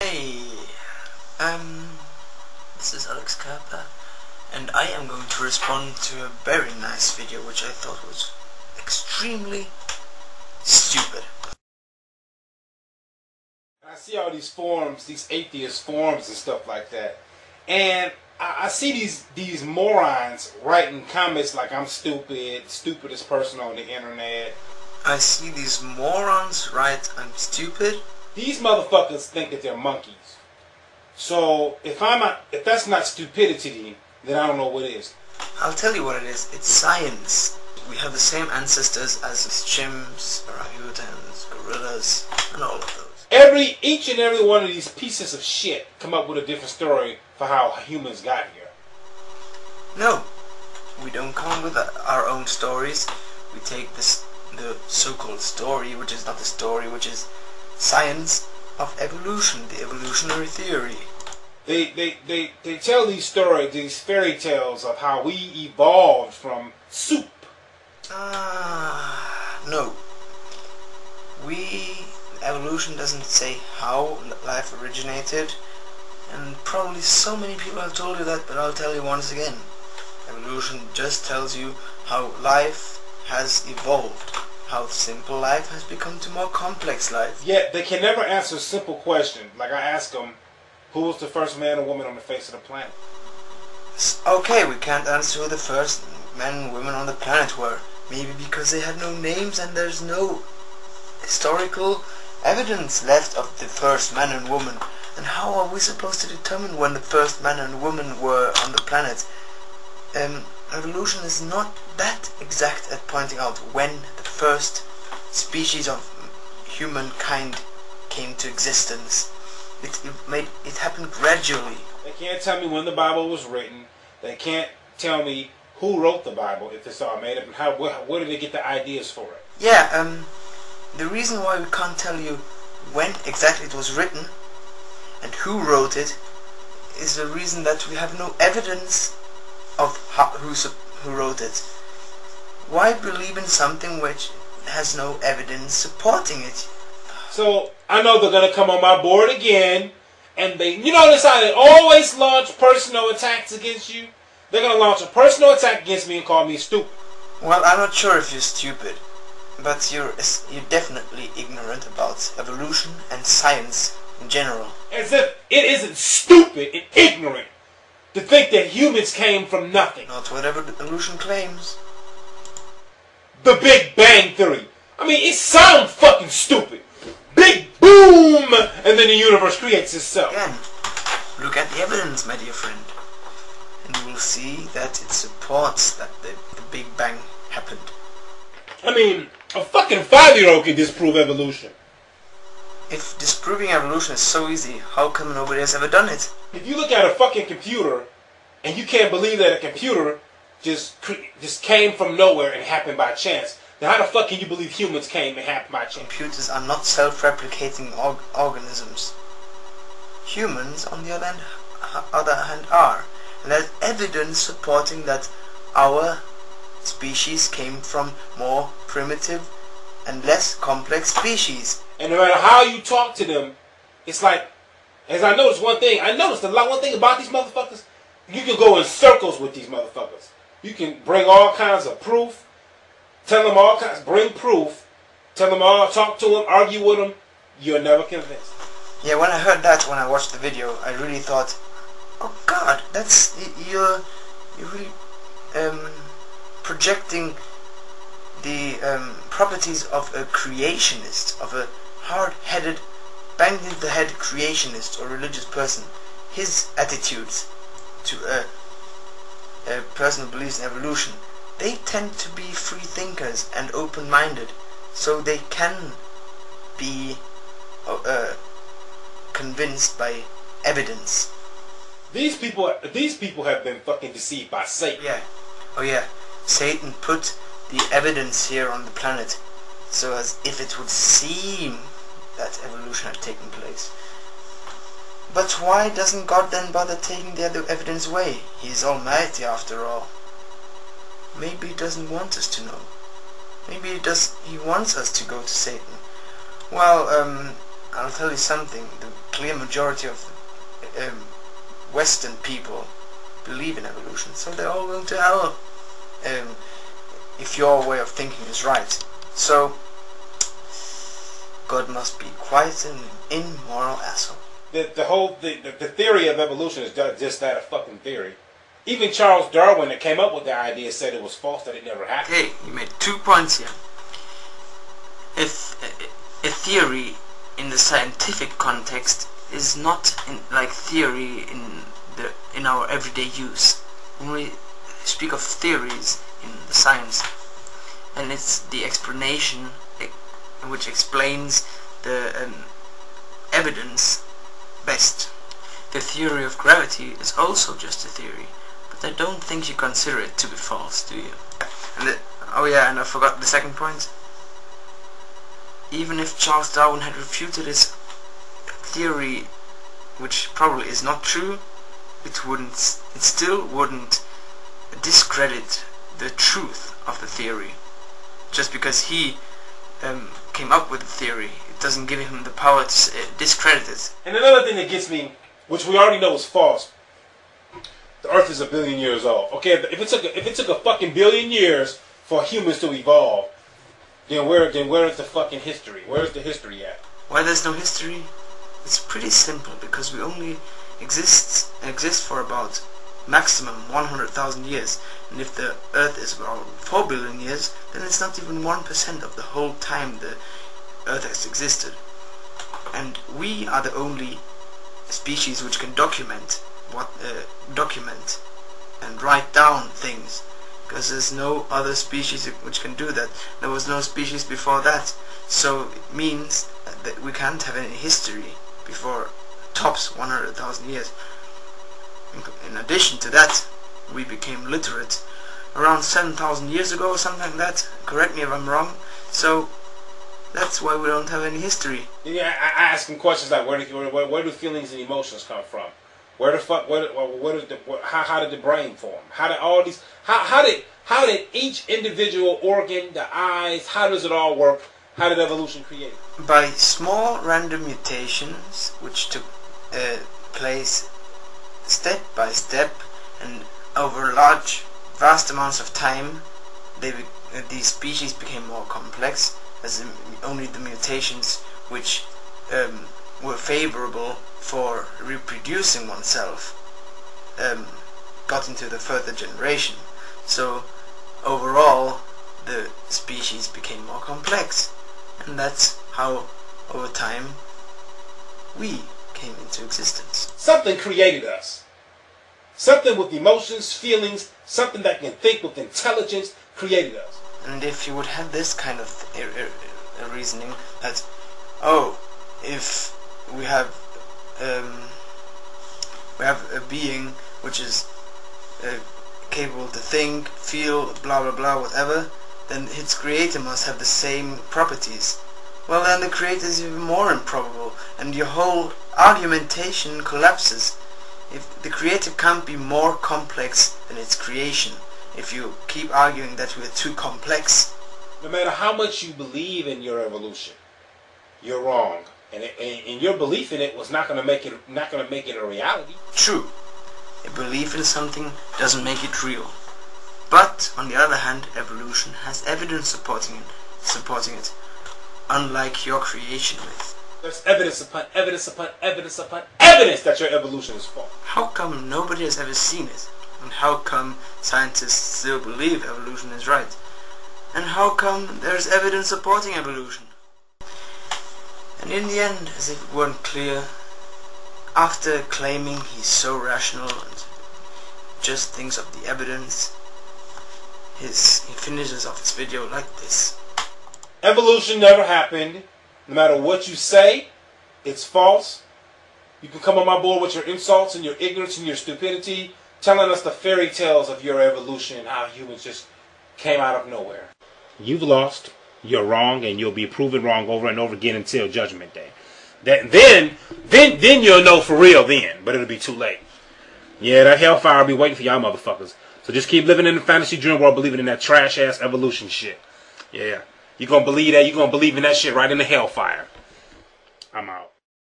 Hey, this is alexkaapa, and I am going to respond to a very nice video which I thought was extremely stupid. I see all these forums, these atheist forums and stuff like that, and I see these morons writing comments like I'm stupid, stupidest person on the internet. I see these morons write I'm stupid. These motherfuckers think that they're monkeys. So if that's not stupidity, then I don't know what is. I'll tell you what it is. It's science. We have the same ancestors as chimps, orangutans, gorillas, and all of those. Each and every one of these pieces of shit come up with a different story for how humans got here. No, we don't come up with our own stories. We take the so-called story, which is not a story, which is science of evolution, the evolutionary theory. They tell these stories, these fairy tales of how we evolved from soup. No. Evolution doesn't say how life originated, and probably so many people have told you that, but I'll tell you once again. Evolution just tells you how life has evolved, how simple life has become to more complex life. Yet they can never answer a simple question. Like I ask them, who was the first man or woman on the face of the planet? Okay, we can't answer who the first men and women on the planet were. Maybe because they had no names and there's no historical evidence left of the first man and woman. And how are we supposed to determine when the first man and woman were on the planet? Evolution is not that exact at pointing out when the first species of humankind came to existence. It happened gradually. They can't tell me when the Bible was written. They can't tell me who wrote the Bible, if it's all made up, and where did they get the ideas for it? Yeah, the reason why we can't tell you when exactly it was written and who wrote it is the reason that we have no evidence of who wrote it. Why believe in something which has no evidence supporting it? So I know they're gonna come on my board again, and you notice how they always launch personal attacks against you. They're gonna launch a personal attack against me and call me stupid. Well, I'm not sure if you're stupid, but you're definitely ignorant about evolution and science in general. As if it isn't stupid and ignorant to think that humans came from nothing. Not whatever evolution claims. The Big Bang Theory. I mean, it sounds fucking stupid. Big boom! And then the universe creates itself. Again, look at the evidence, my dear friend. And you will see that it supports that the Big Bang happened. I mean, a fucking 5-year-old can disprove evolution. If disproving evolution is so easy, how come nobody has ever done it? If you look at a fucking computer and you can't believe that a computer just came from nowhere and happened by chance, then how the fuck can you believe humans came and happened by chance? Computers are not self-replicating organisms. Humans, on the other hand, are. And there's evidence supporting that our species came from more primitive and less complex species. And no matter how you talk to them, it's like, as I noticed one thing about these motherfuckers, you can go in circles with these motherfuckers. You can bring all kinds of proof, bring proof, tell them all, talk to them, argue with them, you're never convinced. Yeah, when I heard that, when I watched the video, I really thought, oh God, you're really projecting the properties of a creationist, of a hard-headed, banged-in-the-head creationist or religious person. His attitudes to a person who believes in evolution, they tend to be free thinkers and open-minded, so they can be convinced by evidence. These people have been fucking deceived by Satan. Yeah. Oh yeah. Satan put the evidence here on the planet so as if it would seem that evolution had taken place. But why doesn't God then bother taking the other evidence away? He is almighty after all. Maybe he doesn't want us to know. Maybe he wants us to go to Satan. Well, I'll tell you something. The clear majority of Western people believe in evolution, so they're all going to hell if your way of thinking is right. So God must be quite an immoral asshole. The theory of evolution is just that, a fucking theory. Even Charles Darwin, that came up with the idea, said it was false, that it never happened. Okay, you made 2 points here. If a theory in the scientific context is not like theory in our everyday use. When we speak of theories in the science, and it's the explanation which explains the evidence best. The theory of gravity is also just a theory, but I don't think you consider it to be false, do you? Oh yeah, and I forgot the second point. Even if Charles Darwin had refuted his theory, which probably is not true, it still wouldn't discredit the truth of the theory. Just because he came up with the theory, it doesn't give him the power to discredit it. And another thing that gets me, which we already know is false, the Earth is 1 billion years old. Okay, if it took a fucking billion years for humans to evolve, then where is the fucking history? Where's the history at? Why there's no history? It's pretty simple, because we only exist for about maximum 100,000 years, and if the Earth is about 4 billion years, then it's not even 1% of the whole time the Earth has existed. And we are the only species which can document and write down things, because there's no other species which can do that. There was no species before that, so it means that we can't have any history before tops 100,000 years. In addition to that, we became literate around 7,000 years ago or something like that. Correct me if I'm wrong. So that's why we don't have any history. Yeah, I ask him questions like, where do feelings and emotions come from? Where the fuck? How did the brain form? How did each individual organ, the eyes, how does it all work? How did evolution create it? By small random mutations which took place step by step and over vast amounts of time, these species became more complex, as only the mutations which were favorable for reproducing oneself got into the further generation. So overall the species became more complex, and that's how over time we came into existence. Something created us. Something with emotions, feelings, something that can think with intelligence created us. And if you would have this kind of reasoning that, if we have a being which is capable to think, feel, blah blah blah, whatever, then its creator must have the same properties. Well, then the creator is even more improbable, and your whole argumentation collapses. If the creator can't be more complex than its creation, if you keep arguing that we're too complex. No matter how much you believe in your evolution, you're wrong, and your belief in it was not going to make it a reality. True, a belief in something doesn't make it real. But on the other hand, evolution has evidence supporting it, unlike your creation myth. There's evidence upon evidence upon evidence upon evidence that your evolution is false. How come nobody has ever seen it? And how come scientists still believe evolution is right? And how come there's evidence supporting evolution? And in the end, as if it weren't clear, after claiming he's so rational and just thinks of the evidence, he finishes off his video like this. Evolution never happened. No matter what you say, it's false. You can come on my board with your insults and your ignorance and your stupidity, telling us the fairy tales of your evolution and how humans just came out of nowhere. You've lost, you're wrong, and you'll be proven wrong over and over again until Judgment Day. Then you'll know for real then, but it'll be too late. Yeah, that hellfire will be waiting for y'all motherfuckers. So just keep living in the fantasy dream world, believing in that trash-ass evolution shit. Yeah. You're going to believe that. You're going to believe in that shit right in the hellfire. I'm out.